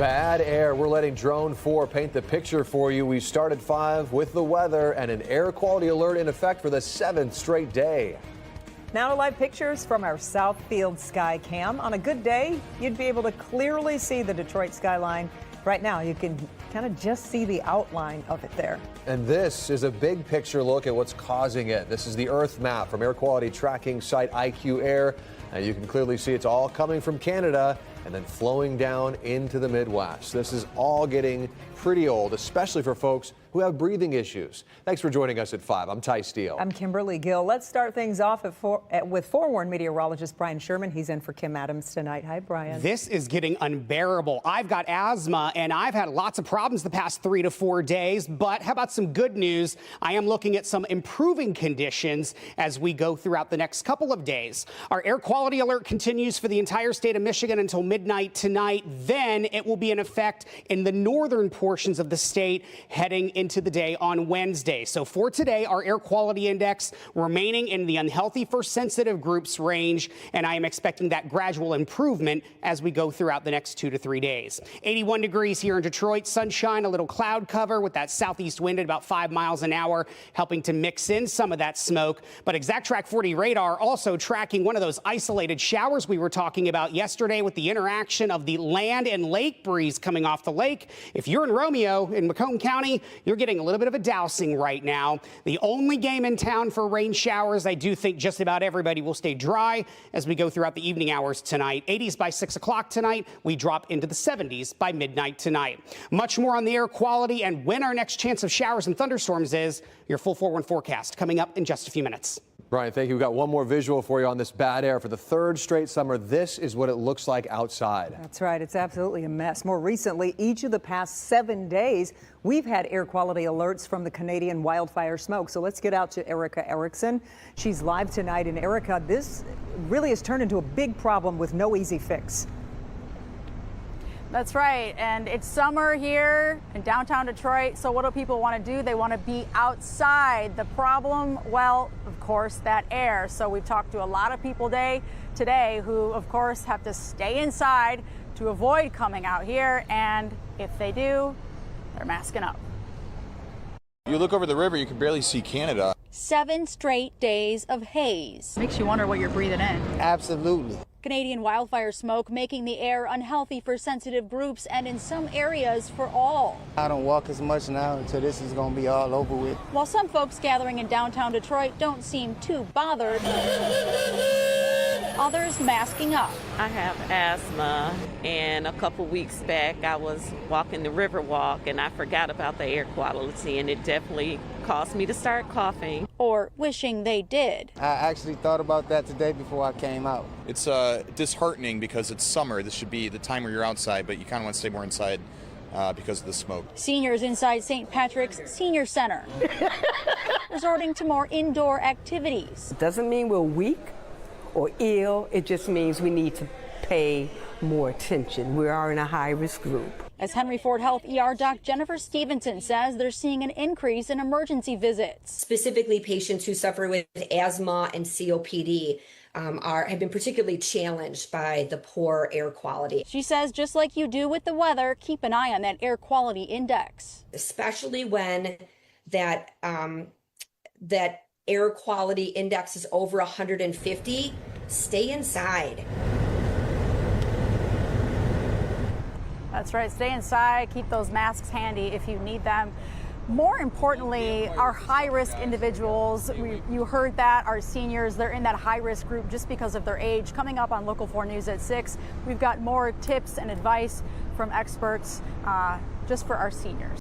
Bad air. We're letting Drone 4 paint the picture for you. We start at 5 with the weather and an air quality alert in effect for the 7th straight day. Now to live pictures from our Southfield sky cam. On a good day, you'd be able to clearly see the Detroit skyline. Right now, you can kind of just see the outline of it there. And this is a big picture look at what's causing it. This is the Earth map from air quality tracking site IQ Air. And you can clearly see it's all coming from Canada and then flowing down into the Midwest. This is all getting pretty old, especially for folks who have breathing issues. Thanks for joining us at 5. I'm Ty Steele. I'm Kimberly Gill. Let's start things off with forewarned meteorologist Brian Sherman. He's in for Kim Adams tonight. Hi, Brian. This is getting unbearable. I've got asthma and I've had lots of problems the past 3 to 4 days. But how about some good news? I am looking at some improving conditions as we go throughout the next couple of days. Our air quality alert continues for the entire state of Michigan until midnight tonight. Then it will be in effect in the northern portions of the state heading into the day on Wednesday. So for today, our air quality index remaining in the unhealthy for sensitive groups range, and I am expecting that gradual improvement as we go throughout the next 2 to 3 days. 81 degrees here in Detroit, sunshine, a little cloud cover with that southeast wind at about 5 miles an hour, helping to mix in some of that smoke. But Exact Track 40 radar also tracking one of those isolated showers we were talking about yesterday with the interaction of the land and lake breeze coming off the lake. If you're in Romeo in Macomb County, you're getting a little bit of a dousing right now. The only game in town for rain showers. I do think just about everybody will stay dry as we go throughout the evening hours tonight. 80s by 6 o'clock tonight. We drop into the 70s by midnight tonight. Much more on the air quality and when our next chance of showers and thunderstorms is. Your full 4-1 forecast coming up in just a few minutes. Brian, thank you. We've got one more visual for you on this bad air. For the 3rd straight summer, this is what it looks like outside. That's right. It's absolutely a mess. More recently, each of the past 7 days, we've had air quality alerts from the Canadian wildfire smoke. So let's get out to Erica Erickson. She's live tonight. And Erica, this really has turned into a big problem with no easy fix. That's right, and it's summer here in downtown Detroit, so what do people want to do? They want to be outside. The problem, well, of course, that air. So we've talked to a lot of people today who, of course, have to stay inside to avoid coming out here, and if they do, they're masking up. You look over the river, you can barely see Canada. 7 straight days of haze. Makes you wonder what you're breathing in. Absolutely. Canadian wildfire smoke making the air unhealthy for sensitive groups and in some areas for all. I don't walk as much now until this is going to be all over with. While some folks gathering in downtown Detroit don't seem too bothered, others masking up. I have asthma, and a couple weeks back I was walking the river walk and I forgot about the air quality, and it definitely caused me to start coughing. Or wishing they did. I actually thought about that today before I came out. It's disheartening because it's summer. This should be the time where you're outside, but you kind of want to stay more inside because of the smoke. Seniors inside St. Patrick's Senior Center resorting to more indoor activities. It doesn't mean we're weak or ill. It just means we need to pay more attention. We are in a high-risk group. As Henry Ford Health ER Doc Jennifer Stevenson says, they're seeing an increase in emergency visits. Specifically, patients who suffer with asthma and COPD have been particularly challenged by the poor air quality. She says, just like you do with the weather, keep an eye on that air quality index. Especially when that air quality index is over 150, stay inside. That's right, stay inside, keep those masks handy if you need them. More importantly, our high-risk individuals, you heard that, our seniors, they're in that high-risk group just because of their age. Coming up on Local 4 News at 6, we've got more tips and advice from experts just for our seniors.